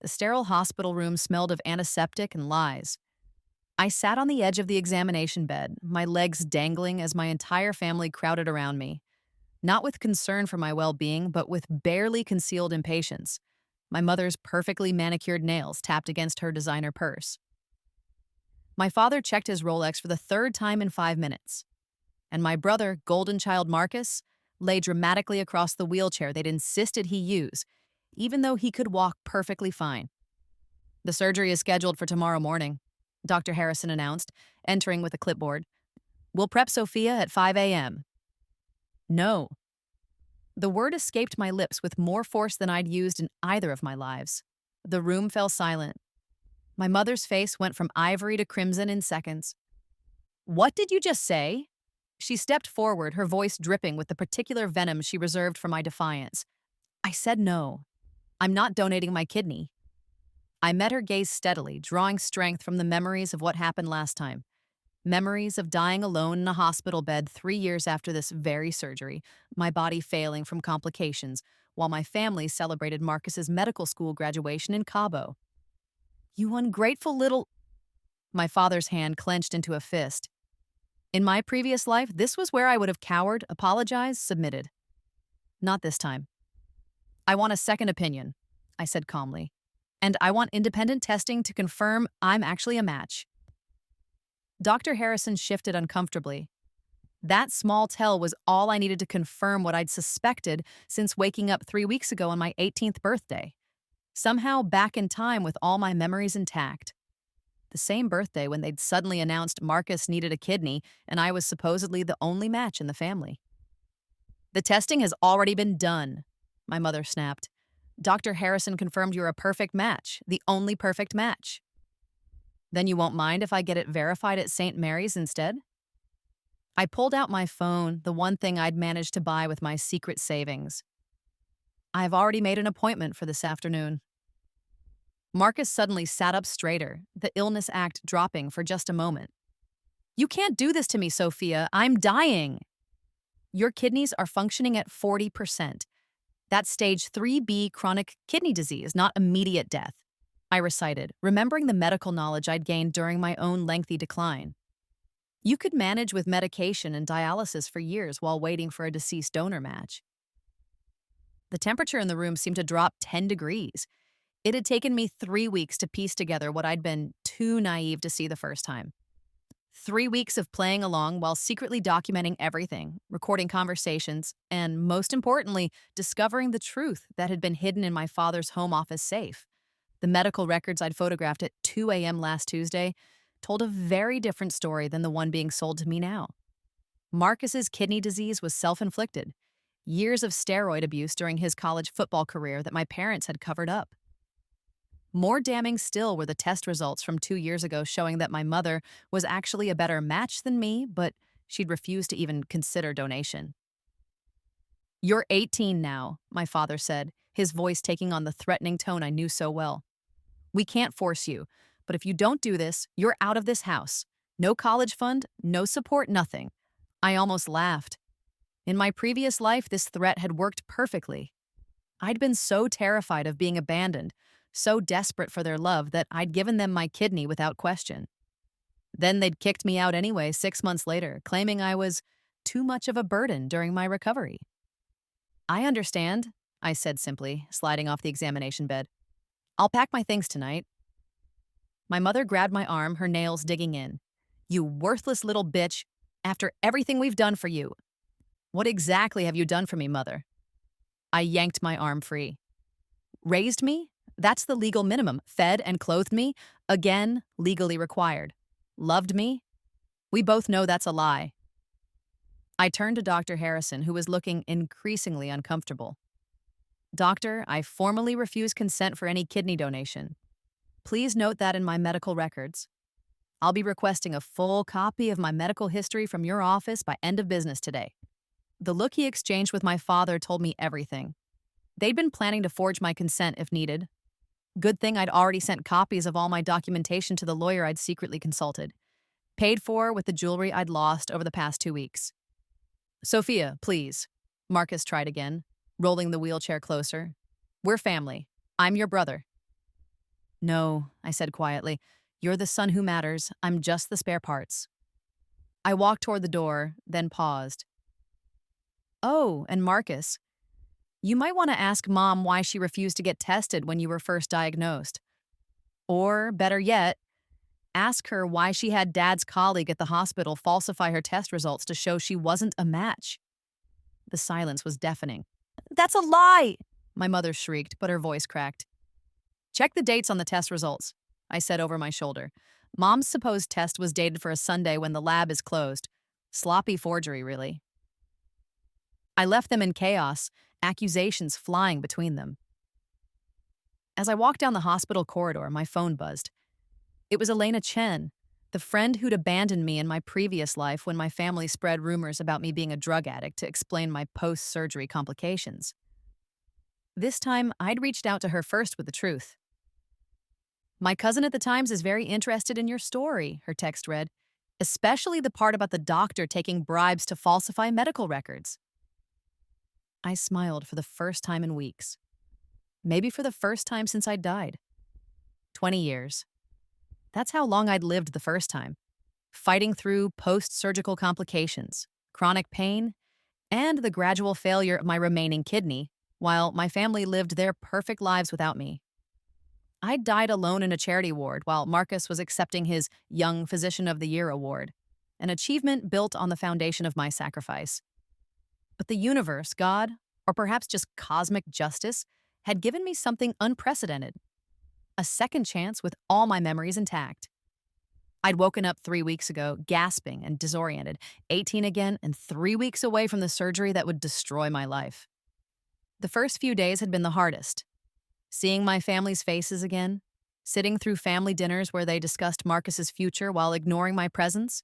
The sterile hospital room smelled of antiseptic and lies. I sat on the edge of the examination bed, my legs dangling as my entire family crowded around me, not with concern for my well being, but with barely concealed impatience. My mother's perfectly manicured nails tapped against her designer purse. My father checked his Rolex for the third time in 5 minutes. And my brother, golden child Marcus, lay dramatically across the wheelchair they'd insisted he use, even though he could walk perfectly fine. The surgery is scheduled for tomorrow morning, Dr. Harrison announced, entering with a clipboard. We'll prep Sophia at 5 a.m. No. The word escaped my lips with more force than I'd used in either of my lives. The room fell silent. My mother's face went from ivory to crimson in seconds. What did you just say? She stepped forward, her voice dripping with the particular venom she reserved for my defiance. I said no. I'm not donating my kidney. I met her gaze steadily, drawing strength from the memories of what happened last time. Memories of dying alone in a hospital bed 3 years after this very surgery, my body failing from complications, while my family celebrated Marcus's medical school graduation in Cabo. You ungrateful little... My father's hand clenched into a fist. In my previous life, this was where I would have cowered, apologized, submitted. Not this time. I want a second opinion, I said calmly. And I want independent testing to confirm I'm actually a match. Dr. Harrison shifted uncomfortably. That small tell was all I needed to confirm what I'd suspected since waking up 3 weeks ago on my 18th birthday. Somehow back in time with all my memories intact. The same birthday when they'd suddenly announced Marcus needed a kidney and I was supposedly the only match in the family. The testing has already been done, my mother snapped. Dr. Harrison confirmed you're a perfect match, the only perfect match. Then you won't mind if I get it verified at St. Mary's instead? I pulled out my phone, the one thing I'd managed to buy with my secret savings. I've already made an appointment for this afternoon. Marcus suddenly sat up straighter, the illness act dropping for just a moment. You can't do this to me, Sophia. I'm dying. Your kidneys are functioning at 40%. That's stage 3B chronic kidney disease, not immediate death, I recited, remembering the medical knowledge I'd gained during my own lengthy decline. You could manage with medication and dialysis for years while waiting for a deceased donor match. The temperature in the room seemed to drop 10 degrees. It had taken me 3 weeks to piece together what I'd been too naive to see the first time. 3 weeks of playing along while secretly documenting everything, recording conversations, and most importantly, discovering the truth that had been hidden in my father's home office safe. The medical records I'd photographed at 2 a.m. last Tuesday told a very different story than the one being sold to me now. Marcus's kidney disease was self-inflicted. Years of steroid abuse during his college football career that my parents had covered up. More damning still were the test results from 2 years ago showing that my mother was actually a better match than me, but she'd refused to even consider donation. You're 18 now, my father said, his voice taking on the threatening tone I knew so well. We can't force you, but if you don't do this, you're out of this house. No college fund, no support, nothing. I almost laughed. In my previous life, this threat had worked perfectly. I'd been so terrified of being abandoned, so desperate for their love that I'd given them my kidney without question. Then they'd kicked me out anyway 6 months later, claiming I was too much of a burden during my recovery. I understand, I said simply, sliding off the examination bed. I'll pack my things tonight. My mother grabbed my arm, her nails digging in. You worthless little bitch, after everything we've done for you. What exactly have you done for me, Mother? I yanked my arm free. Raised me? That's the legal minimum. Fed and clothed me? Again, legally required. Loved me? We both know that's a lie. I turned to Dr. Harrison, who was looking increasingly uncomfortable. Doctor, I formally refuse consent for any kidney donation. Please note that in my medical records. I'll be requesting a full copy of my medical history from your office by end of business today. The look he exchanged with my father told me everything. They'd been planning to forge my consent if needed. Good thing I'd already sent copies of all my documentation to the lawyer I'd secretly consulted. Paid for with the jewelry I'd lost over the past 2 weeks. Sophia, please. Marcus tried again, rolling the wheelchair closer. We're family. I'm your brother. No, I said quietly. You're the son who matters. I'm just the spare parts. I walked toward the door, then paused. Oh, and Marcus, you might want to ask Mom why she refused to get tested when you were first diagnosed. Or, better yet, ask her why she had Dad's colleague at the hospital falsify her test results to show she wasn't a match. The silence was deafening. That's a lie! My mother shrieked, but her voice cracked. Check the dates on the test results, I said over my shoulder. Mom's supposed test was dated for a Sunday when the lab is closed. Sloppy forgery, really. I left them in chaos, accusations flying between them. As I walked down the hospital corridor, my phone buzzed. It was Elena Chen, the friend who'd abandoned me in my previous life when my family spread rumors about me being a drug addict to explain my post-surgery complications. This time, I'd reached out to her first with the truth. My cousin at the Times is very interested in your story, her text read, especially the part about the doctor taking bribes to falsify medical records. I smiled for the first time in weeks. Maybe for the first time since I'd died. 20 years. That's how long I'd lived the first time. Fighting through post-surgical complications, chronic pain, and the gradual failure of my remaining kidney, while my family lived their perfect lives without me. I died alone in a charity ward while Marcus was accepting his Young Physician of the Year award, an achievement built on the foundation of my sacrifice. But the universe, God, or perhaps just cosmic justice, had given me something unprecedented. A second chance with all my memories intact. I'd woken up 3 weeks ago, gasping and disoriented, 18 again, and 3 weeks away from the surgery that would destroy my life. The first few days had been the hardest. Seeing my family's faces again, sitting through family dinners where they discussed Marcus's future while ignoring my presence,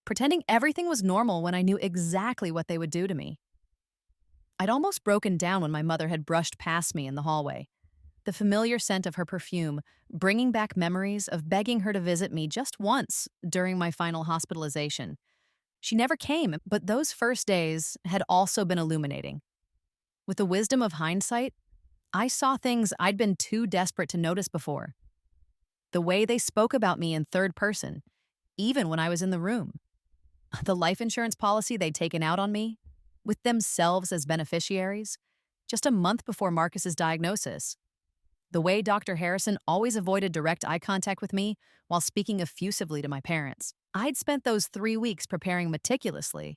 pretending everything was normal when I knew exactly what they would do to me. I'd almost broken down when my mother had brushed past me in the hallway, the familiar scent of her perfume bringing back memories of begging her to visit me just once during my final hospitalization. She never came, but those first days had also been illuminating. With the wisdom of hindsight, I saw things I'd been too desperate to notice before. The way they spoke about me in third person, even when I was in the room. The life insurance policy they'd taken out on me, with themselves as beneficiaries, just a month before Marcus's diagnosis. The way Dr. Harrison always avoided direct eye contact with me while speaking effusively to my parents. I'd spent those 3 weeks preparing meticulously.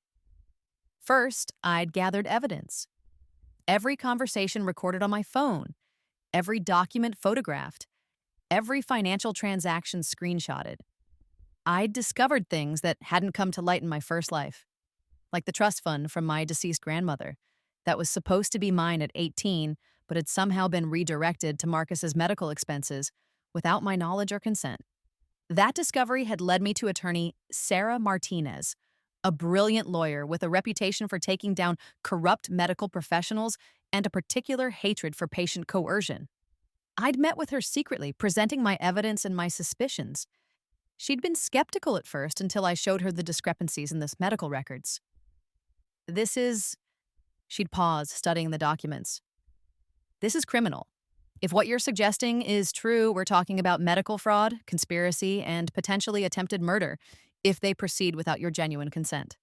First, I'd gathered evidence. Every conversation recorded on my phone, every document photographed, every financial transaction screenshotted. I'd discovered things that hadn't come to light in my first life, like the trust fund from my deceased grandmother that was supposed to be mine at 18 but had somehow been redirected to Marcus's medical expenses without my knowledge or consent. That discovery had led me to attorney Sarah Martinez, a brilliant lawyer with a reputation for taking down corrupt medical professionals and a particular hatred for patient coercion. I'd met with her secretly, presenting my evidence and my suspicions. She'd been skeptical at first until I showed her the discrepancies in the medical records. She'd pause, studying the documents. This is criminal. If what you're suggesting is true, we're talking about medical fraud, conspiracy, and potentially attempted murder, if they proceed without your genuine consent.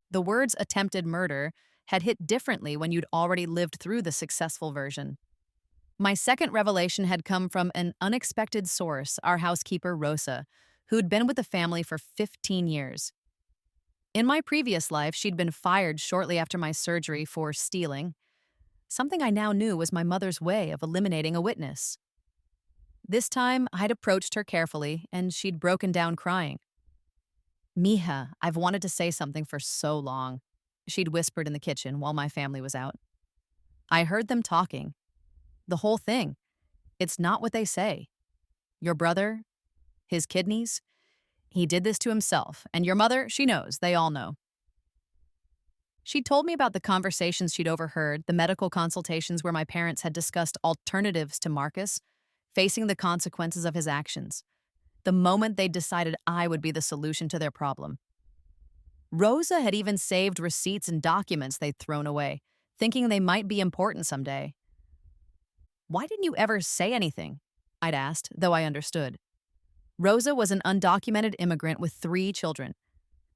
The words attempted murder had hit differently when you'd already lived through the successful version. My second revelation had come from an unexpected source, our housekeeper, Rosa, who'd been with the family for 15 years. In my previous life, she'd been fired shortly after my surgery for stealing, something I now knew was my mother's way of eliminating a witness. This time, I'd approached her carefully, and she'd broken down crying. Mija, I've wanted to say something for so long, she'd whispered in the kitchen while my family was out. I heard them talking. The whole thing. It's not what they say. Your brother, his kidneys, he did this to himself, and your mother, she knows, they all know. She'd told me about the conversations she'd overheard, the medical consultations where my parents had discussed alternatives to Marcus, facing the consequences of his actions, the moment they'd decided I would be the solution to their problem. Rosa had even saved receipts and documents they'd thrown away, thinking they might be important someday. Why didn't you ever say anything? I'd asked, though I understood. Rosa was an undocumented immigrant with 3 children.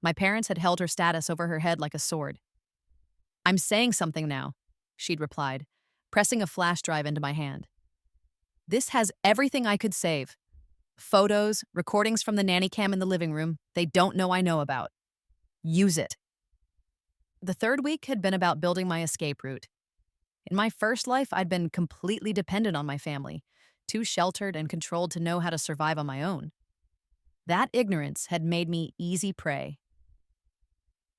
My parents had held her status over her head like a sword. I'm saying something now, she'd replied, pressing a flash drive into my hand. This has everything I could save. Photos, recordings from the nanny cam in the living room they don't know I know about. Use it. The third week had been about building my escape route. In my first life, I'd been completely dependent on my family, too sheltered and controlled to know how to survive on my own. That ignorance had made me easy prey.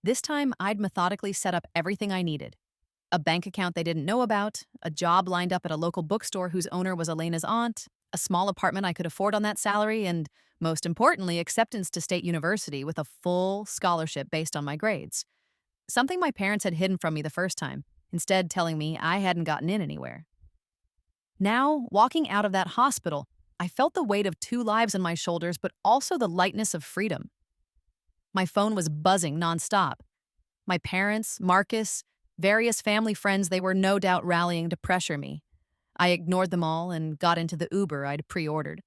This time, I'd methodically set up everything I needed. A bank account they didn't know about, a job lined up at a local bookstore whose owner was Elena's aunt, a small apartment I could afford on that salary, and, most importantly, acceptance to State University with a full scholarship based on my grades. Something my parents had hidden from me the first time, instead telling me I hadn't gotten in anywhere. Now, walking out of that hospital, I felt the weight of 2 lives on my shoulders, but also the lightness of freedom. My phone was buzzing nonstop. My parents, Marcus, various family friends, they were no doubt rallying to pressure me. I ignored them all and got into the Uber I'd pre-ordered.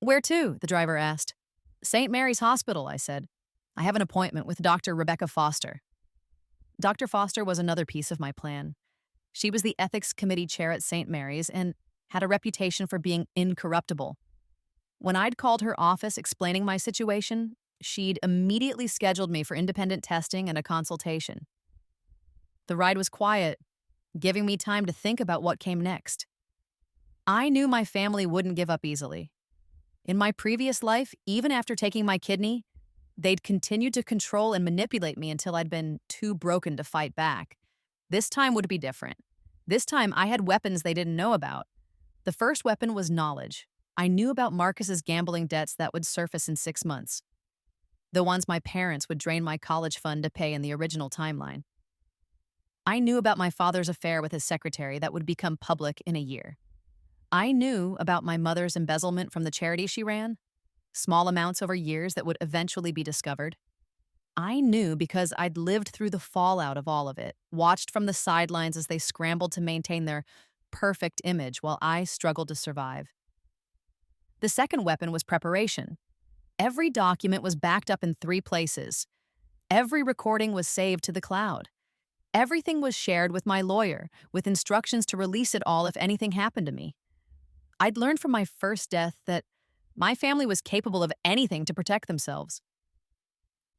Where to? The driver asked. St. Mary's Hospital, I said. I have an appointment with Dr. Rebecca Foster. Dr. Foster was another piece of my plan. She was the ethics committee chair at St. Mary's and had a reputation for being incorruptible. When I'd called her office explaining my situation, she'd immediately scheduled me for independent testing and a consultation. The ride was quiet, giving me time to think about what came next. I knew my family wouldn't give up easily. In my previous life, even after taking my kidney, they'd continued to control and manipulate me until I'd been too broken to fight back. This time would be different. This time I had weapons they didn't know about. The first weapon was knowledge. I knew about Marcus's gambling debts that would surface in 6 months. The ones my parents would drain my college fund to pay in the original timeline. I knew about my father's affair with his secretary that would become public in a year. I knew about my mother's embezzlement from the charity she ran, small amounts over years that would eventually be discovered. I knew because I'd lived through the fallout of all of it, watched from the sidelines as they scrambled to maintain their perfect image while I struggled to survive. The second weapon was preparation. Every document was backed up in 3 places. Every recording was saved to the cloud. Everything was shared with my lawyer, with instructions to release it all if anything happened to me. I'd learned from my first death that my family was capable of anything to protect themselves.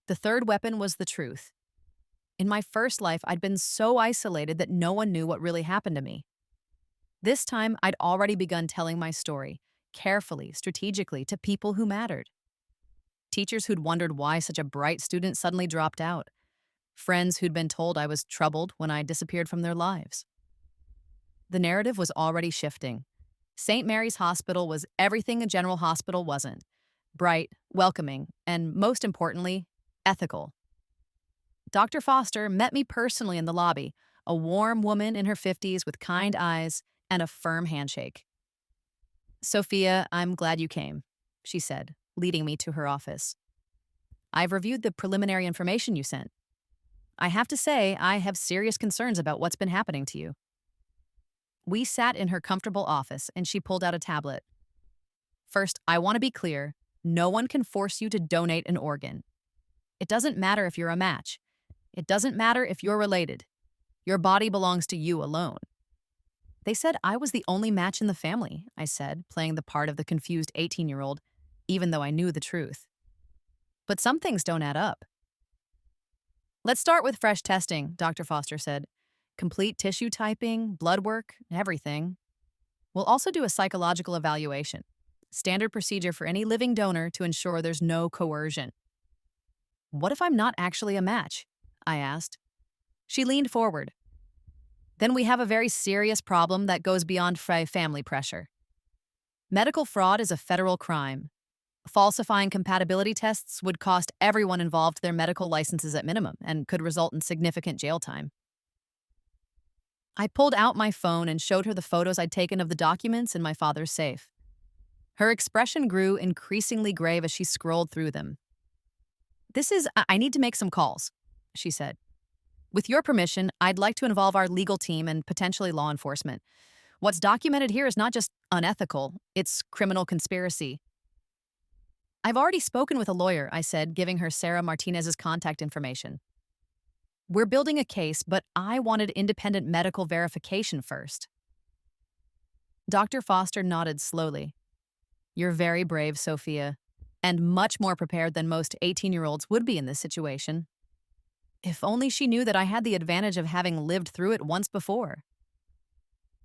The third weapon was the truth. In my first life, I'd been so isolated that no one knew what really happened to me. This time, I'd already begun telling my story, carefully, strategically, to people who mattered. Teachers who'd wondered why such a bright student suddenly dropped out. Friends who'd been told I was troubled when I disappeared from their lives. The narrative was already shifting. St. Mary's Hospital was everything a general hospital wasn't. Bright, welcoming, and most importantly, ethical. Dr. Foster met me personally in the lobby, a warm woman in her 50s with kind eyes and a firm handshake. Sophia, I'm glad you came, she said, leading me to her office. I've reviewed the preliminary information you sent. I have to say, I have serious concerns about what's been happening to you. We sat in her comfortable office, and she pulled out a tablet. First, I want to be clear, no one can force you to donate an organ. It doesn't matter if you're a match. It doesn't matter if you're related. Your body belongs to you alone. They said I was the only match in the family, I said, playing the part of the confused 18-year-old, even though I knew the truth. But some things don't add up. Let's start with fresh testing, Dr. Foster said. Complete tissue typing, blood work, everything. We'll also do a psychological evaluation, standard procedure for any living donor to ensure there's no coercion. What if I'm not actually a match? I asked. She leaned forward. Then we have a very serious problem that goes beyond family pressure. Medical fraud is a federal crime. Falsifying compatibility tests would cost everyone involved their medical licenses at minimum and could result in significant jail time. I pulled out my phone and showed her the photos I'd taken of the documents in my father's safe. Her expression grew increasingly grave as she scrolled through them. I need to make some calls, she said. With your permission, I'd like to involve our legal team and potentially law enforcement. What's documented here is not just unethical, it's criminal conspiracy. I've already spoken with a lawyer, I said, giving her Sarah Martinez's contact information. We're building a case, but I wanted independent medical verification first. Dr. Foster nodded slowly. You're very brave, Sophia, and much more prepared than most 18-year-olds would be in this situation. If only she knew that I had the advantage of having lived through it once before.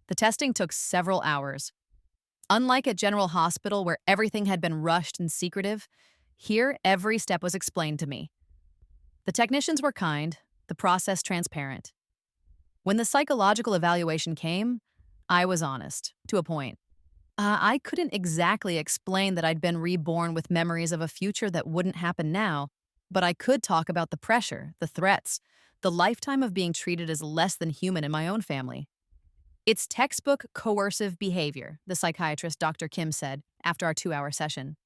The testing took several hours. Unlike at General Hospital, where everything had been rushed and secretive, here every step was explained to me. The technicians were kind, the process transparent. When the psychological evaluation came, I was honest, to a point. I couldn't exactly explain that I'd been reborn with memories of a future that wouldn't happen now, but I could talk about the pressure, the threats, the lifetime of being treated as less than human in my own family. It's textbook coercive behavior, the psychiatrist Dr. Kim said after our 2-hour session.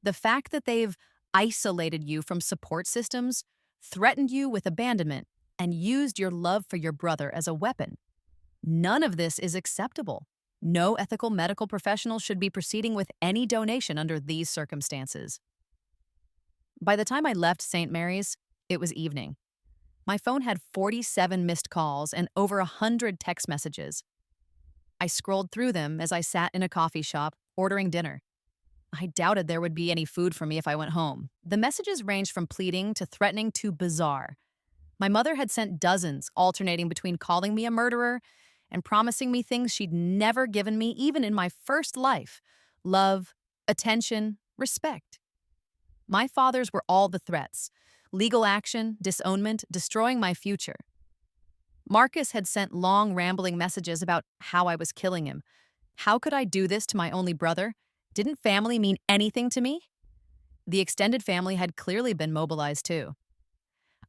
The fact that they've isolated you from support systems, threatened you with abandonment, and used your love for your brother as a weapon. None of this is acceptable. No ethical medical professional should be proceeding with any donation under these circumstances. By the time I left St. Mary's, it was evening. My phone had 47 missed calls and over 100 text messages. I scrolled through them as I sat in a coffee shop, ordering dinner. I doubted there would be any food for me if I went home. The messages ranged from pleading to threatening to bizarre. My mother had sent dozens, alternating between calling me a murderer and promising me things she'd never given me, even in my first life: love, attention, respect. My father's were all the threats: legal action, disownment, destroying my future. Marcus had sent long, rambling messages about how I was killing him. How could I do this to my only brother? Didn't family mean anything to me? The extended family had clearly been mobilized too.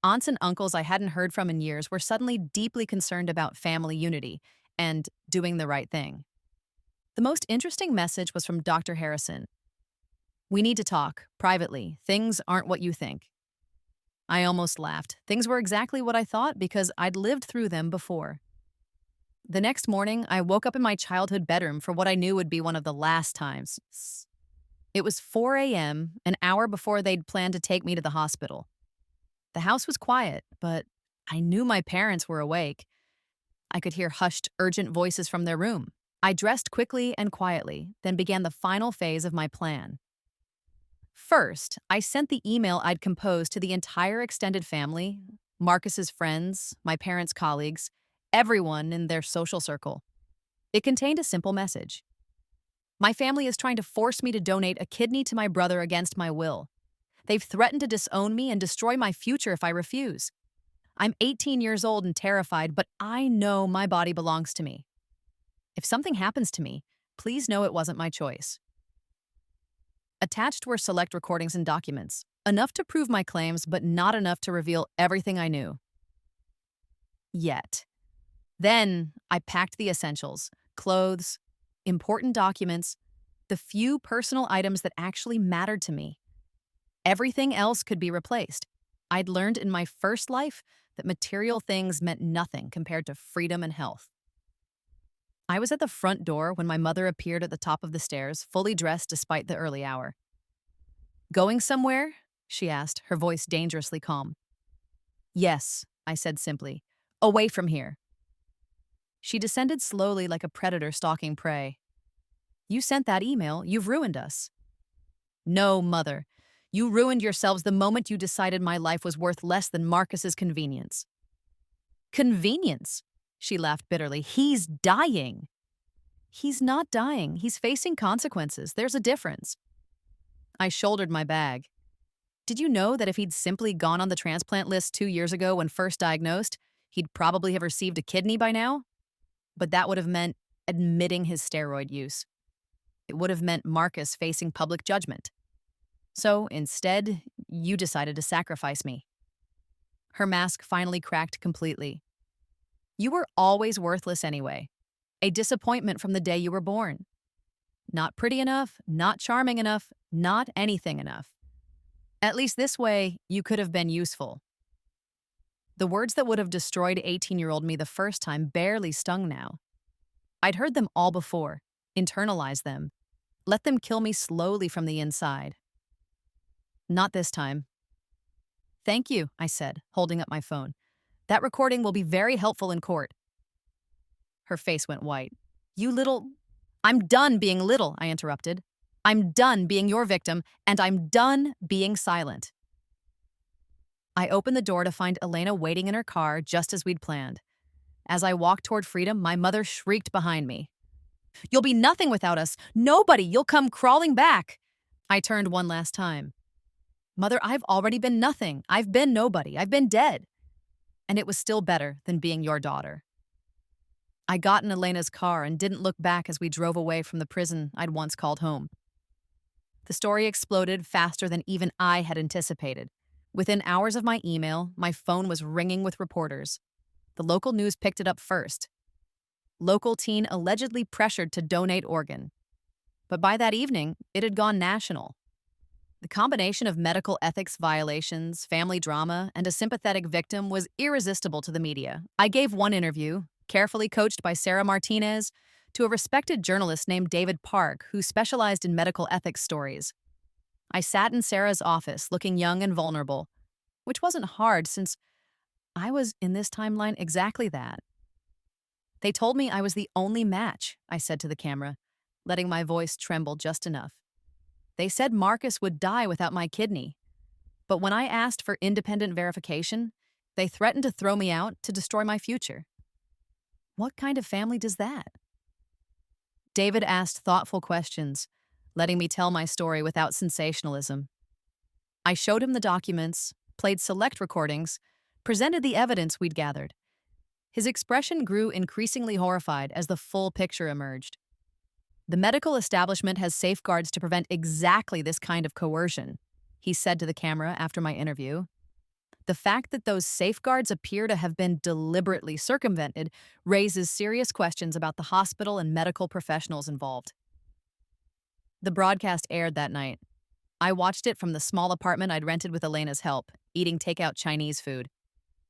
Aunts and uncles I hadn't heard from in years were suddenly deeply concerned about family unity and doing the right thing. The most interesting message was from Dr. Harrison. We need to talk, privately. Things aren't what you think. I almost laughed. Things were exactly what I thought because I'd lived through them before. The next morning, I woke up in my childhood bedroom for what I knew would be one of the last times. It was 4 a.m., an hour before they'd planned to take me to the hospital. The house was quiet, but I knew my parents were awake. I could hear hushed, urgent voices from their room. I dressed quickly and quietly, then began the final phase of my plan. First, I sent the email I'd composed to the entire extended family, Marcus's friends, my parents' colleagues, everyone in their social circle. It contained a simple message. My family is trying to force me to donate a kidney to my brother against my will. They've threatened to disown me and destroy my future if I refuse. I'm 18 years old and terrified, but I know my body belongs to me. If something happens to me, please know it wasn't my choice. Attached were select recordings and documents, enough to prove my claims, but not enough to reveal everything I knew. Yet. Then I packed the essentials: clothes, important documents, the few personal items that actually mattered to me. Everything else could be replaced. I'd learned in my first life that material things meant nothing compared to freedom and health. I was at the front door when my mother appeared at the top of the stairs, fully dressed despite the early hour. Going somewhere? She asked, her voice dangerously calm. Yes, I said simply. Away from here. She descended slowly like a predator stalking prey. You sent that email. You've ruined us. No, Mother. You ruined yourselves the moment you decided my life was worth less than Marcus's convenience. Convenience? She laughed bitterly. He's dying. He's not dying. He's facing consequences. There's a difference. I shouldered my bag. Did you know that if he'd simply gone on the transplant list 2 years ago when first diagnosed, he'd probably have received a kidney by now? But that would have meant admitting his steroid use. It would have meant Marcus facing public judgment. So, instead, you decided to sacrifice me. Her mask finally cracked completely. You were always worthless anyway. A disappointment from the day you were born. Not pretty enough, not charming enough, not anything enough. At least this way, you could have been useful. The words that would have destroyed 18-year-old me the first time barely stung now. I'd heard them all before, internalized them, let them kill me slowly from the inside. Not this time. Thank you, I said, holding up my phone. That recording will be very helpful in court. Her face went white. You little. I'm done being little, I interrupted. I'm done being your victim, and I'm done being silent. I opened the door to find Elena waiting in her car just as we'd planned. As I walked toward freedom, my mother shrieked behind me. You'll be nothing without us. Nobody. You'll come crawling back. I turned one last time. Mother, I've already been nothing. I've been nobody. I've been dead. And it was still better than being your daughter. I got in Elena's car and didn't look back as we drove away from the prison I'd once called home. The story exploded faster than even I had anticipated. Within hours of my email, my phone was ringing with reporters. The local news picked it up first. Local teen allegedly pressured to donate organ. But by that evening, it had gone national. The combination of medical ethics violations, family drama, and a sympathetic victim was irresistible to the media. I gave one interview, carefully coached by Sarah Martinez, to a respected journalist named David Park, who specialized in medical ethics stories. I sat in Sarah's office, looking young and vulnerable, which wasn't hard since I was in this timeline exactly that. They told me I was the only match, I said to the camera, letting my voice tremble just enough. They said Marcus would die without my kidney. But when I asked for independent verification, they threatened to throw me out to destroy my future. What kind of family does that? David asked thoughtful questions, letting me tell my story without sensationalism. I showed him the documents, played select recordings, presented the evidence we'd gathered. His expression grew increasingly horrified as the full picture emerged. The medical establishment has safeguards to prevent exactly this kind of coercion, he said to the camera after my interview. The fact that those safeguards appear to have been deliberately circumvented raises serious questions about the hospital and medical professionals involved. The broadcast aired that night. I watched it from the small apartment I'd rented with Elena's help, eating takeout Chinese food.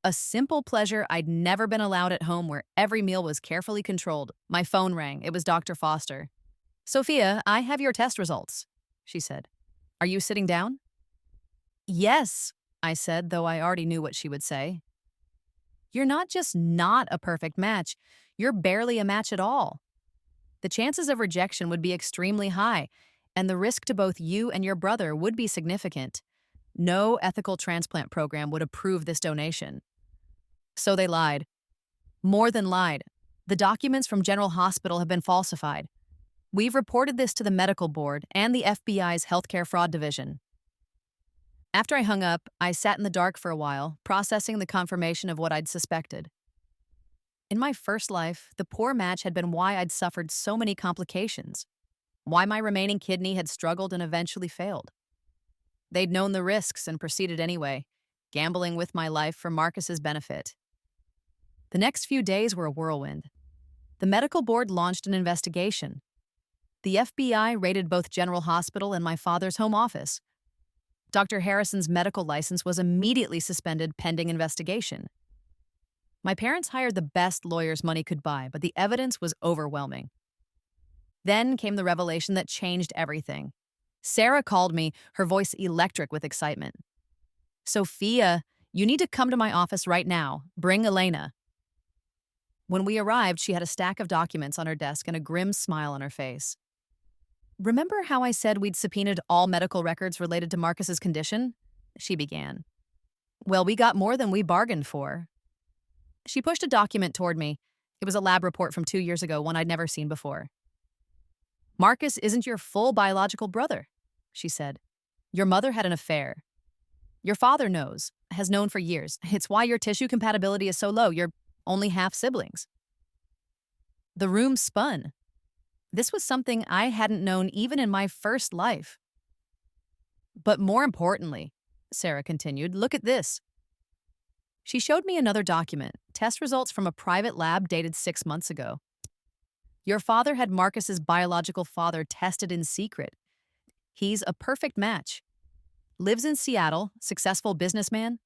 A simple pleasure I'd never been allowed at home, where every meal was carefully controlled. My phone rang. It was Dr. Foster. Sophia, I have your test results, she said. Are you sitting down? Yes, I said, though I already knew what she would say. You're not just not a perfect match, you're barely a match at all. The chances of rejection would be extremely high, and the risk to both you and your brother would be significant. No ethical transplant program would approve this donation. So they lied. More than lied. The documents from General Hospital have been falsified. We've reported this to the medical board and the FBI's healthcare fraud division. After I hung up, I sat in the dark for a while, processing the confirmation of what I'd suspected. In my first life, the poor match had been why I'd suffered so many complications, why my remaining kidney had struggled and eventually failed. They'd known the risks and proceeded anyway, gambling with my life for Marcus's benefit. The next few days were a whirlwind. The medical board launched an investigation. The FBI raided both General Hospital and my father's home office. Dr. Harrison's medical license was immediately suspended pending investigation. My parents hired the best lawyers money could buy, but the evidence was overwhelming. Then came the revelation that changed everything. Sarah called me, her voice electric with excitement. Sophia, you need to come to my office right now. Bring Elena. When we arrived, she had a stack of documents on her desk and a grim smile on her face. Remember how I said we'd subpoenaed all medical records related to Marcus's condition? She began. Well, we got more than we bargained for. She pushed a document toward me. It was a lab report from 2 years ago, one I'd never seen before. Marcus isn't your full biological brother, she said. Your mother had an affair. Your father knows, has known for years. It's why your tissue compatibility is so low. You're only half siblings. The room spun. This was something I hadn't known even in my first life. But more importantly, Sarah continued, look at this. She showed me another document, test results from a private lab dated 6 months ago. Your father had Marcus's biological father tested in secret. He's a perfect match. Lives in Seattle, successful businessman.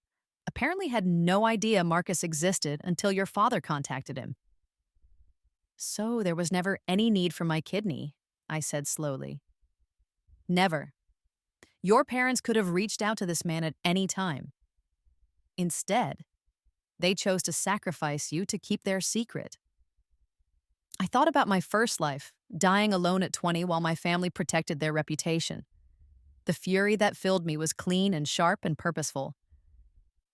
Apparently had no idea Marcus existed until your father contacted him. So there was never any need for my kidney, I said slowly. Never. Your parents could have reached out to this man at any time. Instead, they chose to sacrifice you to keep their secret. I thought about my first life, dying alone at 20 while my family protected their reputation. The fury that filled me was clean and sharp and purposeful.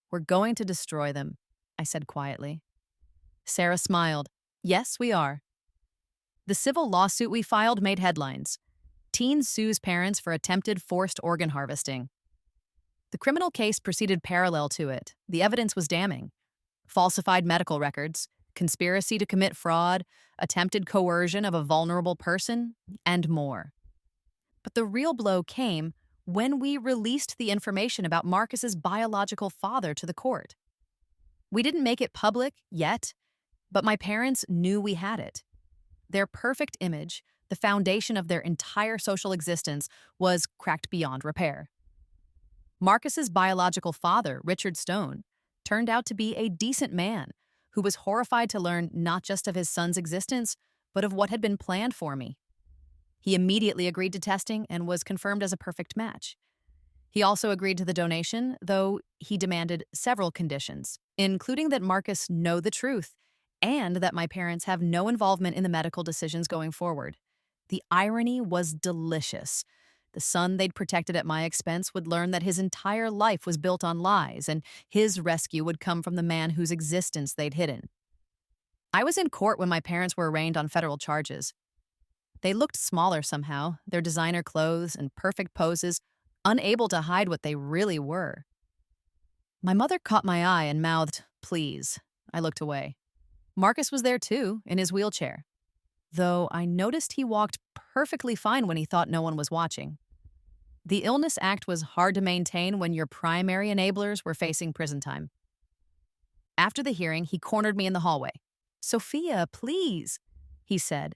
We're going to destroy them, I said quietly. Sarah smiled. Yes, we are. The civil lawsuit we filed made headlines. Teen sues parents for attempted forced organ harvesting. The criminal case proceeded parallel to it. The evidence was damning. Falsified medical records, conspiracy to commit fraud, attempted coercion of a vulnerable person, and more. But the real blow came when we released the information about Marcus's biological father to the court. We didn't make it public yet, but my parents knew we had it. Their perfect image, the foundation of their entire social existence, was cracked beyond repair. Marcus's biological father, Richard Stone, turned out to be a decent man who was horrified to learn not just of his son's existence, but of what had been planned for me. He immediately agreed to testing and was confirmed as a perfect match. He also agreed to the donation, though he demanded several conditions, including that Marcus know the truth and that my parents have no involvement in the medical decisions going forward. The irony was delicious. The son they'd protected at my expense would learn that his entire life was built on lies, and his rescue would come from the man whose existence they'd hidden. I was in court when my parents were arraigned on federal charges. They looked smaller somehow, their designer clothes and perfect poses, unable to hide what they really were. My mother caught my eye and mouthed, "Please." I looked away. Marcus was there too, in his wheelchair, though I noticed he walked perfectly fine when he thought no one was watching. The illness act was hard to maintain when your primary enablers were facing prison time. After the hearing, he cornered me in the hallway. "Sophia, please," he said,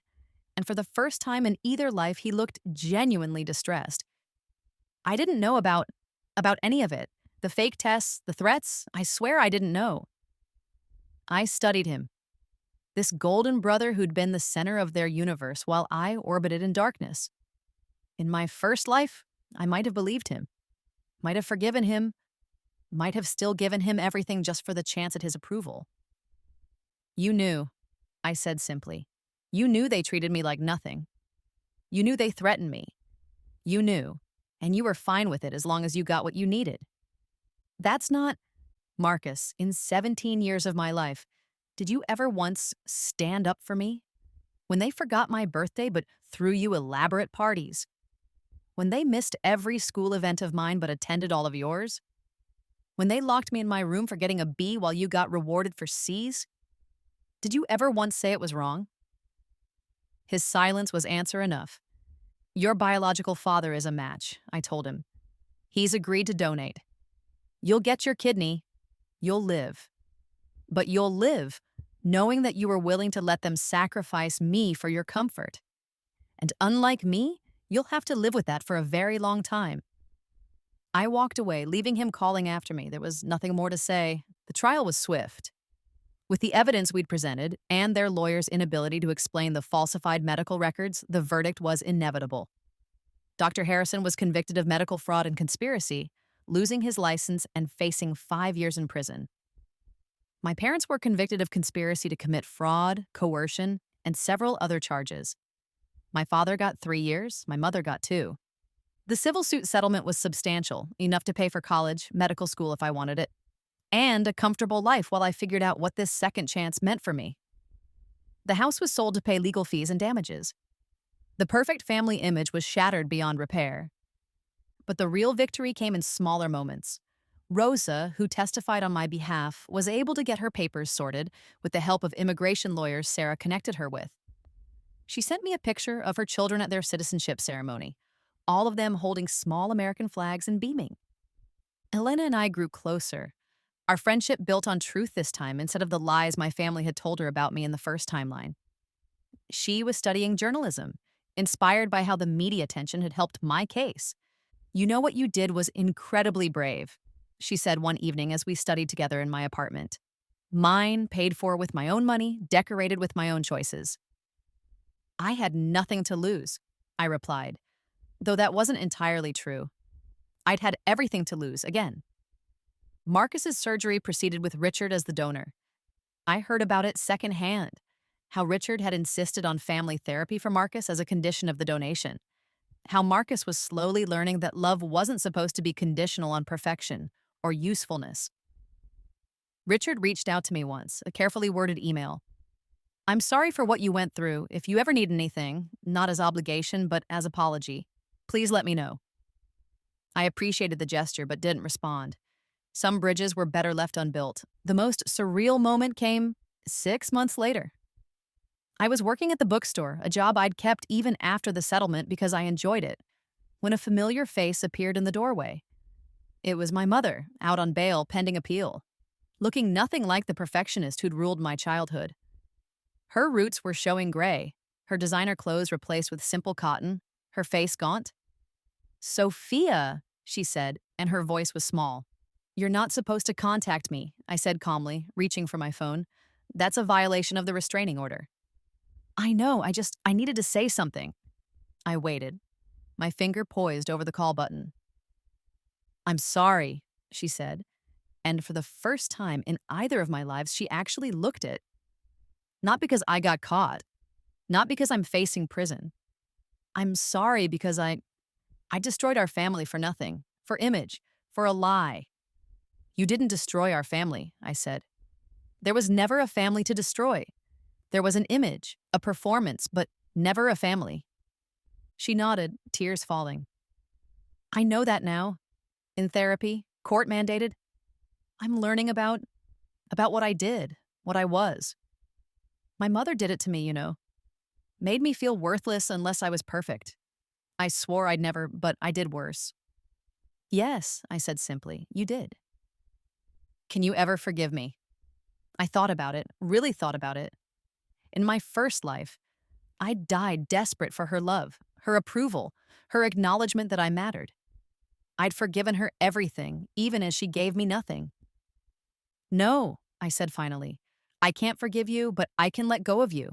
and for the first time in either life, he looked genuinely distressed. I didn't know about any of it. The fake tests, the threats, I swear I didn't know. I studied him. This golden brother who'd been the center of their universe while I orbited in darkness. In my first life, I might have believed him, might have forgiven him, might have still given him everything just for the chance at his approval. "You knew," I said simply. "You knew they treated me like nothing. You knew they threatened me. You knew, and you were fine with it as long as you got what you needed. That's not Marcus, in 17 years of my life, did you ever once stand up for me? When they forgot my birthday but threw you elaborate parties? When they missed every school event of mine but attended all of yours? When they locked me in my room for getting a B while you got rewarded for C's? Did you ever once say it was wrong?" His silence was answer enough. "Your biological father is a match," I told him. "He's agreed to donate. You'll get your kidney. You'll live. But you'll live knowing that you were willing to let them sacrifice me for your comfort. And unlike me, you'll have to live with that for a very long time." I walked away, leaving him calling after me. There was nothing more to say. The trial was swift. With the evidence we'd presented and their lawyer's inability to explain the falsified medical records, the verdict was inevitable. Dr. Harrison was convicted of medical fraud and conspiracy, losing his license and facing 5 years in prison. My parents were convicted of conspiracy to commit fraud, coercion, and several other charges. My father got 3 years, my mother got 2. The civil suit settlement was substantial, enough to pay for college, medical school if I wanted it, and a comfortable life while I figured out what this second chance meant for me. The house was sold to pay legal fees and damages. The perfect family image was shattered beyond repair. But the real victory came in smaller moments. Rosa, who testified on my behalf, was able to get her papers sorted with the help of immigration lawyers Sarah connected her with. She sent me a picture of her children at their citizenship ceremony, all of them holding small American flags and beaming. Elena and I grew closer. Our friendship built on truth this time instead of the lies my family had told her about me in the first timeline. She was studying journalism, inspired by how the media attention had helped my case. "You know what you did was incredibly brave," she said one evening as we studied together in my apartment. "Mine, paid for with my own money, decorated with my own choices. I had nothing to lose, I replied, though that wasn't entirely true. I'd had everything to lose again. Marcus's surgery proceeded with Richard as the donor. I heard about it secondhand, how Richard had insisted on family therapy for Marcus as a condition of the donation, how Marcus was slowly learning that love wasn't supposed to be conditional on perfection or usefulness. Richard reached out to me once, a carefully worded email. I'm sorry for what you went through. If you ever need anything, not as obligation, but as apology, please let me know. I appreciated the gesture but didn't respond. Some bridges were better left unbuilt. The most surreal moment came 6 months later. I was working at the bookstore, a job I'd kept even after the settlement because I enjoyed it, when a familiar face appeared in the doorway. It was my mother, out on bail pending appeal, looking nothing like the perfectionist who'd ruled my childhood. Her roots were showing gray, her designer clothes replaced with simple cotton, her face gaunt. Sophia, she said, and her voice was small. You're not supposed to contact me, I said calmly, reaching for my phone. That's a violation of the restraining order. I know, I needed to say something. I waited, my finger poised over the call button. I'm sorry, she said, and for the first time in either of my lives, she actually looked it. Not because I got caught, not because I'm facing prison. I'm sorry because I destroyed our family for nothing, for image, for a lie. You didn't destroy our family, I said. There was never a family to destroy. There was an image, a performance, but never a family. She nodded, tears falling. I know that now. In therapy, court mandated. I'm learning about what I did, what I was. My mother did it to me, Made me feel worthless unless I was perfect. I swore I'd never, but I did worse. Yes, I said simply, you did. Can you ever forgive me? I thought about it, really thought about it. In my first life, I died desperate for her love, her approval, her acknowledgement that I mattered. I'd forgiven her everything, even as she gave me nothing. No, I said finally. I can't forgive you, but I can let go of you.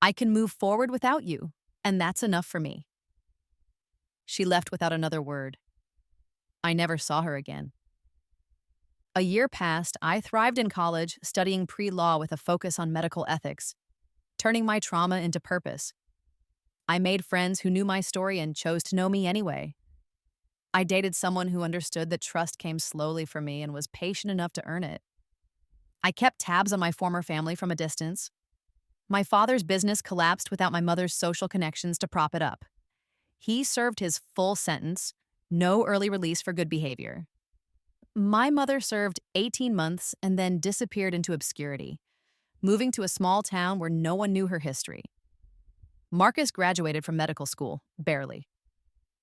I can move forward without you, and that's enough for me. She left without another word. I never saw her again. A year passed. I thrived in college, studying pre-law with a focus on medical ethics, turning my trauma into purpose. I made friends who knew my story and chose to know me anyway. I dated someone who understood that trust came slowly for me and was patient enough to earn it. I kept tabs on my former family from a distance. My father's business collapsed without my mother's social connections to prop it up. He served his full sentence, no early release for good behavior. My mother served 18 months and then disappeared into obscurity, moving to a small town where no one knew her history. Marcus graduated from medical school, barely.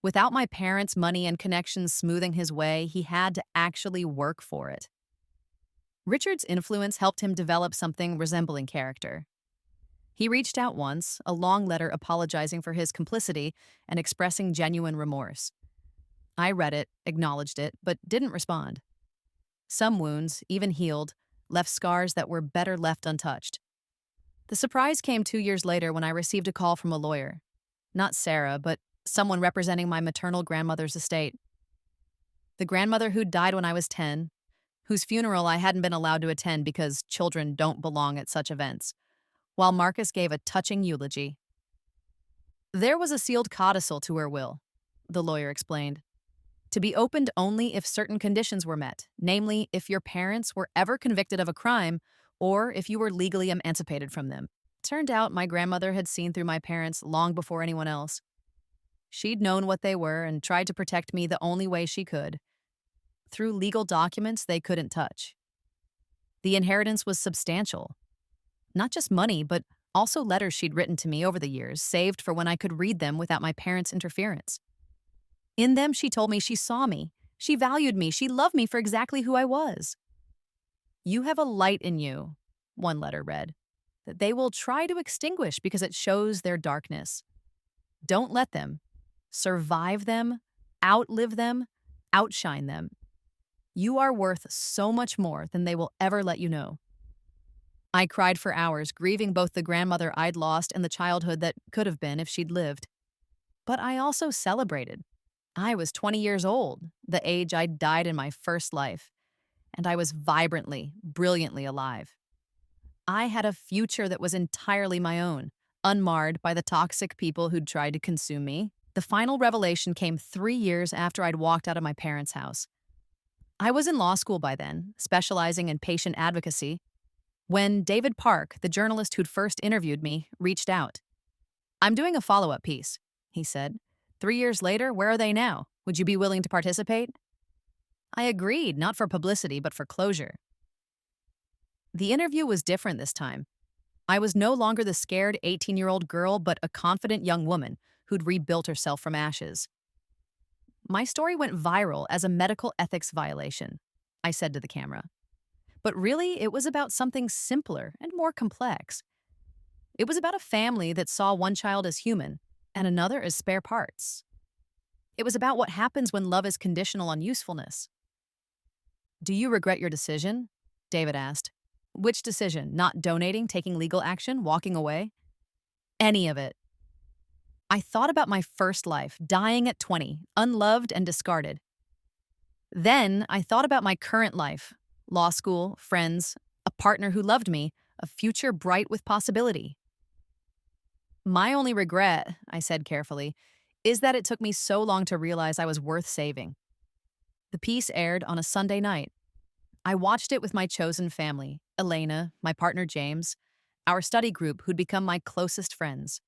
Without my parents' money and connections smoothing his way, he had to actually work for it. Richard's influence helped him develop something resembling character. He reached out once, a long letter apologizing for his complicity and expressing genuine remorse. I read it, acknowledged it, but didn't respond. Some wounds, even healed, left scars that were better left untouched. The surprise came 2 years later when I received a call from a lawyer. Not Sarah, but someone representing my maternal grandmother's estate. The grandmother who'd died when I was 10, whose funeral I hadn't been allowed to attend because children don't belong at such events, while Marcus gave a touching eulogy. There was a sealed codicil to her will, the lawyer explained, to be opened only if certain conditions were met, namely if your parents were ever convicted of a crime or if you were legally emancipated from them. Turned out my grandmother had seen through my parents long before anyone else. She'd known what they were and tried to protect me the only way she could, through legal documents they couldn't touch. The inheritance was substantial. Not just money, but also letters she'd written to me over the years, saved for when I could read them without my parents' interference. In them, she told me she saw me, she valued me, she loved me for exactly who I was. You have a light in you, one letter read, that they will try to extinguish because it shows their darkness. Don't let them. Survive them, outlive them, outshine them. You are worth so much more than they will ever let you know. I cried for hours, grieving both the grandmother I'd lost and the childhood that could have been if she'd lived. But I also celebrated. I was 20 years old, the age I'd died in my first life, and I was vibrantly, brilliantly alive. I had a future that was entirely my own, unmarred by the toxic people who'd tried to consume me. The final revelation came 3 years after I'd walked out of my parents' house. I was in law school by then, specializing in patient advocacy, when David Park, the journalist who'd first interviewed me, reached out. "I'm doing a follow up piece," he said. "3 years later, where are they now? Would you be willing to participate?" I agreed, not for publicity, but for closure. The interview was different this time. I was no longer the scared 18-year-old girl, but a confident young woman who'd rebuilt herself from ashes. My story went viral as a medical ethics violation, I said to the camera. But really, it was about something simpler and more complex. It was about a family that saw one child as human and another as spare parts. It was about what happens when love is conditional on usefulness. "Do you regret your decision?" David asked. "Which decision? Not donating, taking legal action, walking away?" "Any of it." I thought about my first life, dying at 20, unloved and discarded. Then I thought about my current life, law school, friends, a partner who loved me, a future bright with possibility. "My only regret," I said carefully, "is that it took me so long to realize I was worth saving." The piece aired on a Sunday night. I watched it with my chosen family, Elena, my partner James, our study group who'd become my closest friends.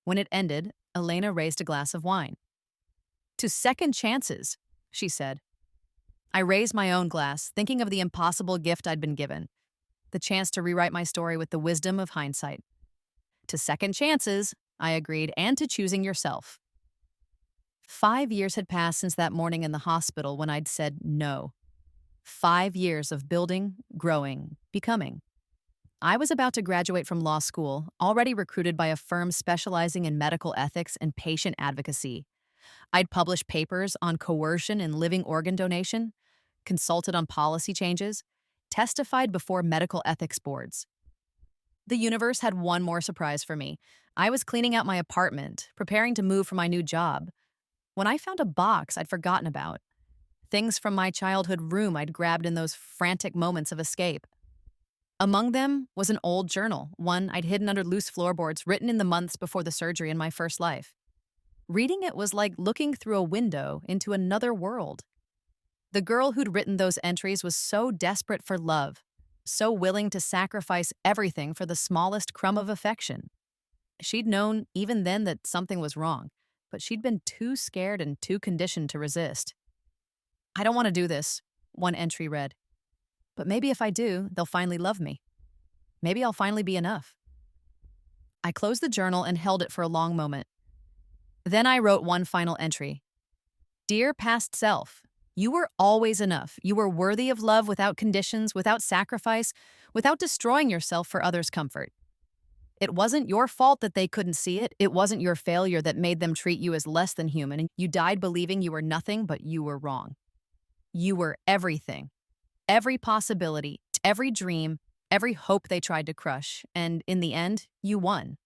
When it ended, Elena raised a glass of wine. "To second chances," she said. I raised my own glass, thinking of the impossible gift I'd been given, the chance to rewrite my story with the wisdom of hindsight. "To second chances," I agreed, "and to choosing yourself." 5 years had passed since that morning in the hospital when I'd said no. 5 years of building, growing, becoming. I was about to graduate from law school, already recruited by a firm specializing in medical ethics and patient advocacy. I'd published papers on coercion and living organ donation, consulted on policy changes, testified before medical ethics boards. The universe had one more surprise for me. I was cleaning out my apartment, preparing to move for my new job, when I found a box I'd forgotten about. Things from my childhood room I'd grabbed in those frantic moments of escape. Among them was an old journal, one I'd hidden under loose floorboards, written in the months before the surgery in my first life. Reading it was like looking through a window into another world. The girl who'd written those entries was so desperate for love, so willing to sacrifice everything for the smallest crumb of affection. She'd known even then that something was wrong, but she'd been too scared and too conditioned to resist. "I don't want to do this," one entry read. "But maybe if I do, they'll finally love me. Maybe I'll finally be enough." I closed the journal and held it for a long moment. Then I wrote one final entry. "Dear past self, you were always enough. You were worthy of love without conditions, without sacrifice, without destroying yourself for others' comfort. It wasn't your fault that they couldn't see it. It wasn't your failure that made them treat you as less than human, and you died believing you were nothing, but you were wrong. You were everything. Every possibility, every dream, every hope they tried to crush, and in the end, you won.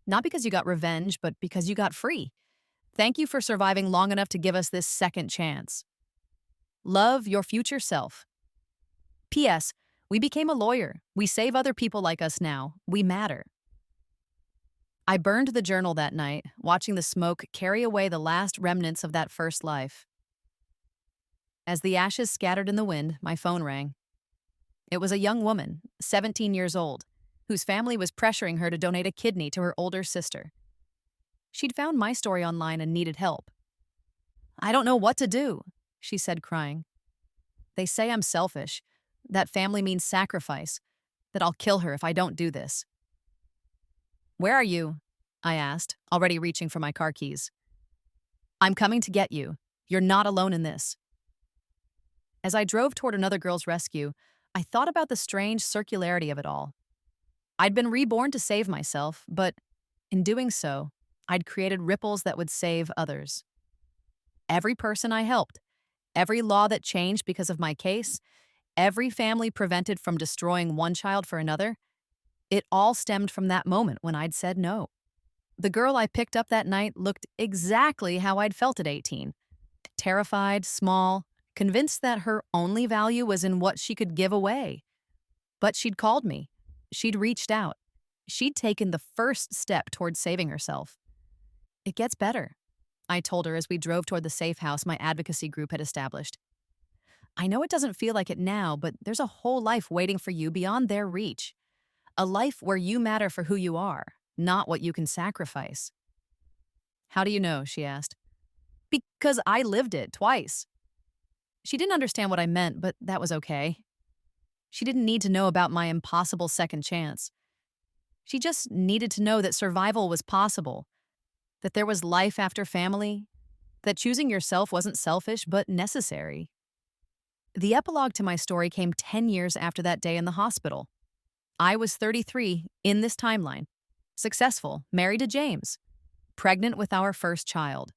Not because you got revenge, but because you got free. Thank you for surviving long enough to give us this second chance. Love, your future self." P.S. We became a lawyer. We save other people like us now. We matter. I burned the journal that night, watching the smoke carry away the last remnants of that first life. As the ashes scattered in the wind, my phone rang. It was a young woman, 17 years old, whose family was pressuring her to donate a kidney to her older sister. She'd found my story online and needed help. "I don't know what to do," she said, crying. "They say I'm selfish, that family means sacrifice, that I'll kill her if I don't do this." "Where are you?" I asked, already reaching for my car keys. "I'm coming to get you. You're not alone in this." As I drove toward another girl's rescue, I thought about the strange circularity of it all. I'd been reborn to save myself, but in doing so, I'd created ripples that would save others. Every person I helped, every law that changed because of my case, every family prevented from destroying one child for another, it all stemmed from that moment when I'd said no. The girl I picked up that night looked exactly how I'd felt at 18. Terrified, small, convinced that her only value was in what she could give away. But she'd called me. She'd reached out. She'd taken the first step towards saving herself. It gets better, I told her as we drove toward the safe house my advocacy group had established. I know it doesn't feel like it now, but there's a whole life waiting for you beyond their reach. A life where you matter for who you are, not what you can sacrifice. How do you know? She asked. Because I lived it twice. She didn't understand what I meant, but that was okay. She didn't need to know about my impossible second chance. She just needed to know that survival was possible, that there was life after family, that choosing yourself wasn't selfish but necessary. The epilogue to my story came 10 years after that day in the hospital. I was 33 in this timeline, successful, married to James, pregnant with our first child.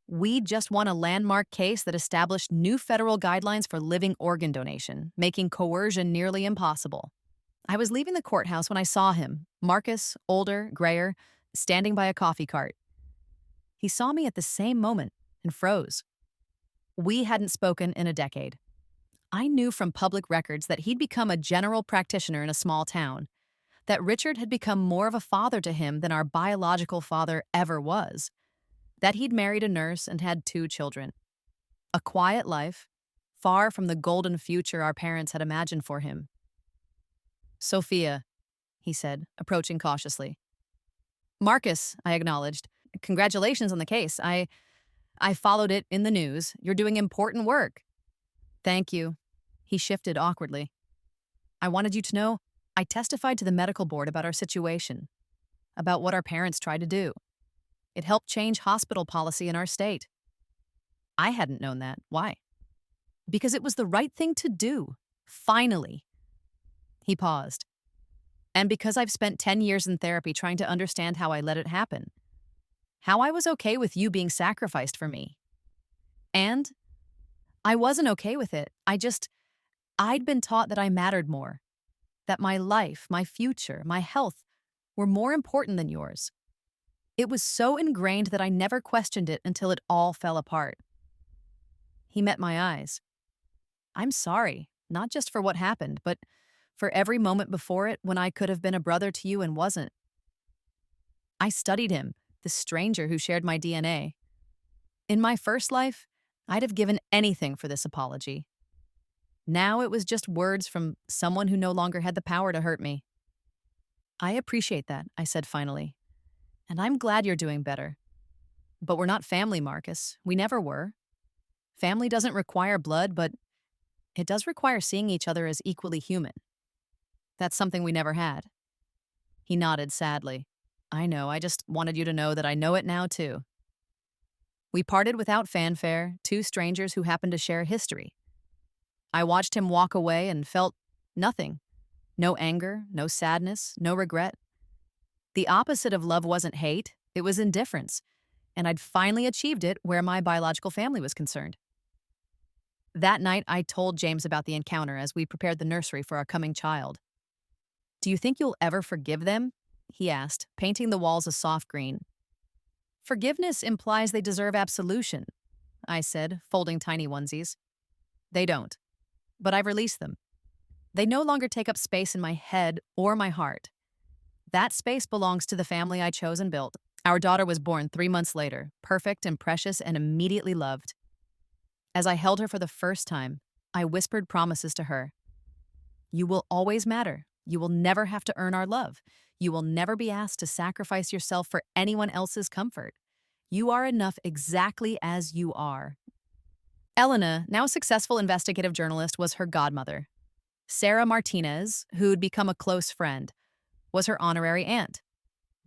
We just won a landmark case that established new federal guidelines for living organ donation, making coercion nearly impossible. I was leaving the courthouse when I saw him, Marcus, older, grayer, standing by a coffee cart. He saw me at the same moment and froze. We hadn't spoken in a decade. I knew from public records that he'd become a general practitioner in a small town, that Richard had become more of a father to him than our biological father ever was, that he'd married a nurse and had 2 children. A quiet life, far from the golden future our parents had imagined for him. Sophia, he said, approaching cautiously. Marcus, I acknowledged. Congratulations on the case. I followed it in the news. You're doing important work. Thank you. He shifted awkwardly. I wanted you to know I testified to the medical board about our situation, about what our parents tried to do. It helped change hospital policy in our state. I hadn't known that. Why? Because it was the right thing to do. Finally. He paused. And because I've spent 10 years in therapy trying to understand how I let it happen. How I was okay with you being sacrificed for me. And I wasn't okay with it. I'd been taught that I mattered more. That my life, my future, my health were more important than yours. It was so ingrained that I never questioned it until it all fell apart. He met my eyes. I'm sorry, not just for what happened, but for every moment before it when I could have been a brother to you and wasn't. I studied him, the stranger who shared my DNA. In my first life, I'd have given anything for this apology. Now it was just words from someone who no longer had the power to hurt me. I appreciate that, I said finally. And I'm glad you're doing better. But we're not family, Marcus. We never were. Family doesn't require blood, but it does require seeing each other as equally human. That's something we never had. He nodded sadly. I know, I just wanted you to know that I know it now too. We parted without fanfare, 2 strangers who happened to share history. I watched him walk away and felt nothing. No anger, no sadness, no regret. The opposite of love wasn't hate, it was indifference, and I'd finally achieved it where my biological family was concerned. That night, I told James about the encounter as we prepared the nursery for our coming child. Do you think you'll ever forgive them? He asked, painting the walls a soft green. Forgiveness implies they deserve absolution, I said, folding tiny onesies. They don't, but I've released them. They no longer take up space in my head or my heart. That space belongs to the family I chose and built. Our daughter was born 3 months later, perfect and precious and immediately loved. As I held her for the first time, I whispered promises to her. You will always matter. You will never have to earn our love. You will never be asked to sacrifice yourself for anyone else's comfort. You are enough exactly as you are. Elena, now a successful investigative journalist, was her godmother. Sarah Martinez, who'd become a close friend, was her honorary aunt.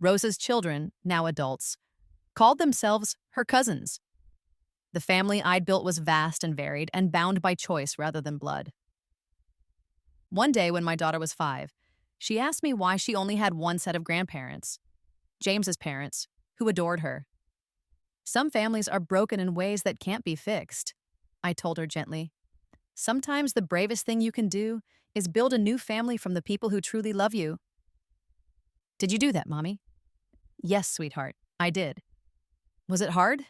Rosa's children, now adults, called themselves her cousins. The family I'd built was vast and varied and bound by choice rather than blood. One day when my daughter was 5, she asked me why she only had one set of grandparents, James's parents, who adored her. Some families are broken in ways that can't be fixed, I told her gently. Sometimes the bravest thing you can do is build a new family from the people who truly love you. Did you do that, Mommy? Yes, sweetheart, I did. Was it hard?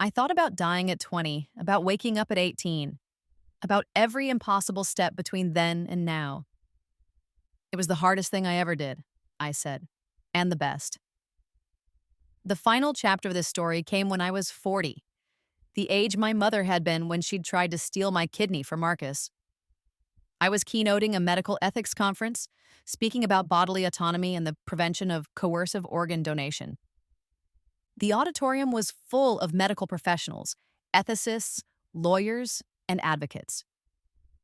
I thought about dying at 20, about waking up at 18, about every impossible step between then and now. It was the hardest thing I ever did, I said, and the best. The final chapter of this story came when I was 40, the age my mother had been when she'd tried to steal my kidney for Marcus. I was keynoting a medical ethics conference, speaking about bodily autonomy and the prevention of coercive organ donation. The auditorium was full of medical professionals, ethicists, lawyers, and advocates.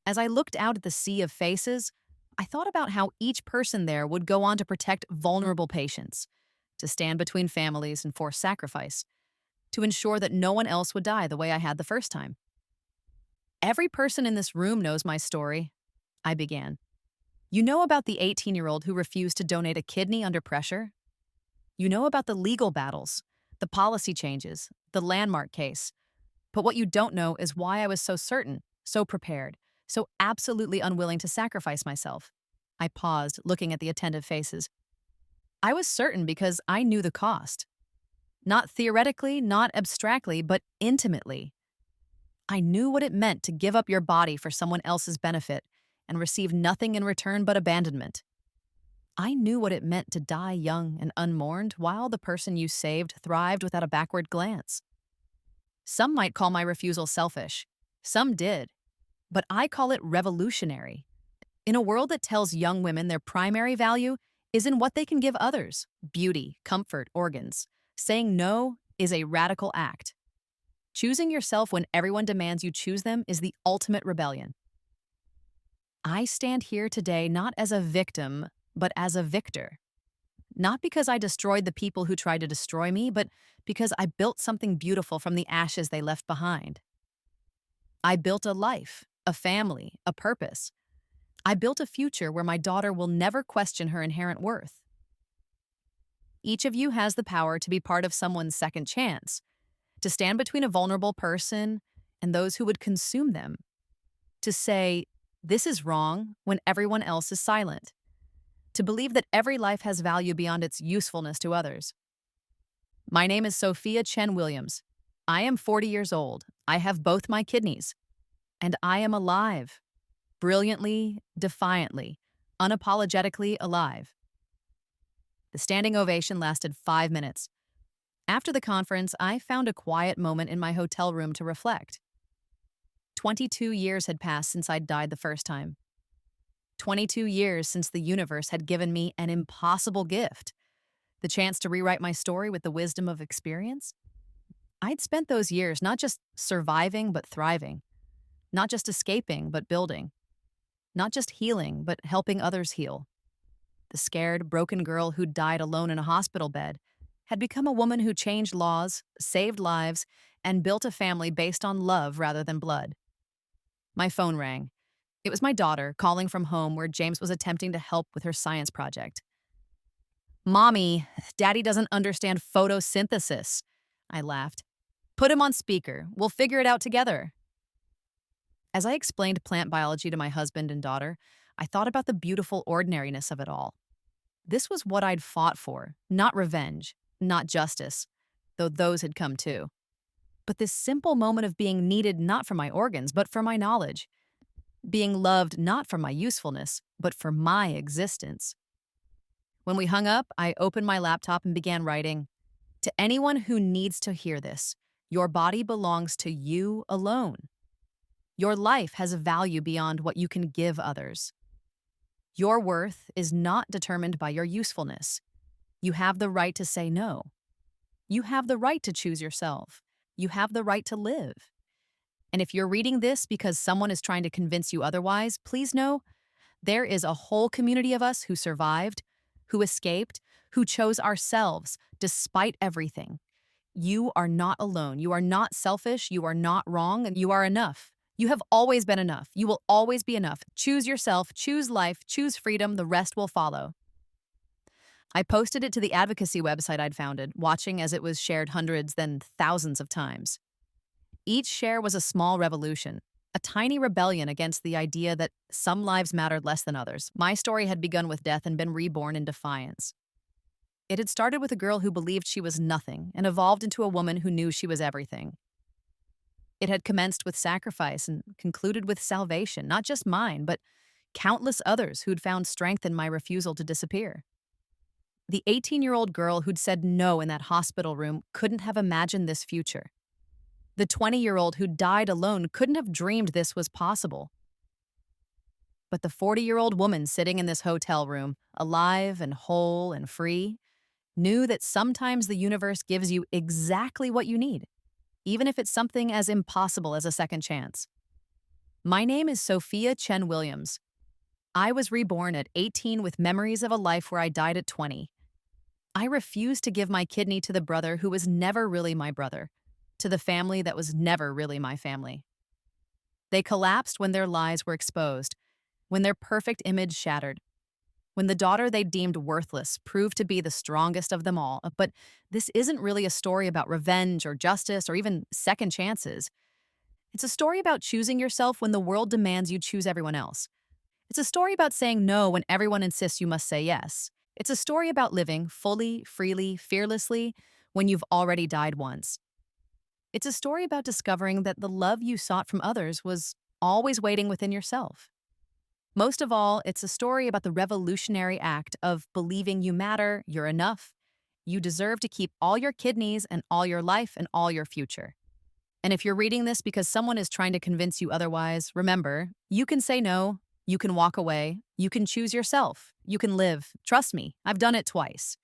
As I looked out at the sea of faces, I thought about how each person there would go on to protect vulnerable patients, to stand between families and force sacrifice, to ensure that no one else would die the way I had the first time. Every person in this room knows my story, I began. You know about the 18-year-old who refused to donate a kidney under pressure? You know about the legal battles, the policy changes, the landmark case. But what you don't know is why I was so certain, so prepared, so absolutely unwilling to sacrifice myself. I paused, looking at the attentive faces. I was certain because I knew the cost. Not theoretically, not abstractly, but intimately. I knew what it meant to give up your body for someone else's benefit and receive nothing in return but abandonment. I knew what it meant to die young and unmourned while the person you saved thrived without a backward glance. Some might call my refusal selfish. Some did. But I call it revolutionary. In a world that tells young women their primary value is in what they can give others: beauty, comfort, organs. Saying no is a radical act. Choosing yourself when everyone demands you choose them is the ultimate rebellion. I stand here today not as a victim, but as a victor. Not because I destroyed the people who tried to destroy me, but because I built something beautiful from the ashes they left behind. I built a life, a family, a purpose. I built a future where my daughter will never question her inherent worth. Each of you has the power to be part of someone's second chance, to stand between a vulnerable person and those who would consume them, to say, "This is wrong," when everyone else is silent, to believe that every life has value beyond its usefulness to others. My name is Sophia Chen Williams. I am 40 years old. I have both my kidneys. And I am alive. Brilliantly, defiantly, unapologetically alive. The standing ovation lasted 5 minutes. After the conference, I found a quiet moment in my hotel room to reflect. 22 years had passed since I'd died the first time. 22 years since the universe had given me an impossible gift, the chance to rewrite my story with the wisdom of experience. I'd spent those years not just surviving, but thriving. Not just escaping, but building. Not just healing, but helping others heal. The scared, broken girl who died alone in a hospital bed had become a woman who changed laws, saved lives, and built a family based on love rather than blood. My phone rang. It was my daughter calling from home where James was attempting to help with her science project. "Mommy, Daddy doesn't understand photosynthesis," I laughed. "Put him on speaker. We'll figure it out together." As I explained plant biology to my husband and daughter, I thought about the beautiful ordinariness of it all. This was what I'd fought for, not revenge, not justice, though those had come too. But this simple moment of being needed not for my organs, but for my knowledge. Being loved not for my usefulness, but for my existence. When we hung up, I opened my laptop and began writing. To anyone who needs to hear this, your body belongs to you alone. Your life has a value beyond what you can give others. Your worth is not determined by your usefulness. You have the right to say no. You have the right to choose yourself. You have the right to live. And if you're reading this because someone is trying to convince you otherwise, please know there is a whole community of us who survived, who escaped, who chose ourselves despite everything. You are not alone. You are not selfish. You are not wrong. And you are enough. You have always been enough. You will always be enough. Choose yourself, choose life, choose freedom. The rest will follow. I posted it to the advocacy website I'd founded, watching as it was shared hundreds, then thousands of times. Each share was a small revolution, a tiny rebellion against the idea that some lives mattered less than others. My story had begun with death and been reborn in defiance. It had started with a girl who believed she was nothing and evolved into a woman who knew she was everything. It had commenced with sacrifice and concluded with salvation, not just mine, but countless others who'd found strength in my refusal to disappear. The 18-year-old girl who'd said no in that hospital room couldn't have imagined this future. The 20-year-old who died alone couldn't have dreamed this was possible. But the 40-year-old woman sitting in this hotel room, alive and whole and free, knew that sometimes the universe gives you exactly what you need, even if it's something as impossible as a second chance. My name is Sophia Chen Williams. I was reborn at 18 with memories of a life where I died at 20. I refused to give my kidney to the brother who was never really my brother, to the family that was never really my family. They collapsed when their lies were exposed, when their perfect image shattered, when the daughter they deemed worthless proved to be the strongest of them all. But this isn't really a story about revenge or justice or even second chances. It's a story about choosing yourself when the world demands you choose everyone else. It's a story about saying no when everyone insists you must say yes. It's a story about living fully, freely, fearlessly when you've already died once. It's a story about discovering that the love you sought from others was always waiting within yourself. Most of all, it's a story about the revolutionary act of believing you matter, you're enough, you deserve to keep all your kidneys and all your life and all your future. And if you're reading this because someone is trying to convince you otherwise, remember, you can say no, you can walk away, you can choose yourself, you can live. Trust me, I've done it twice.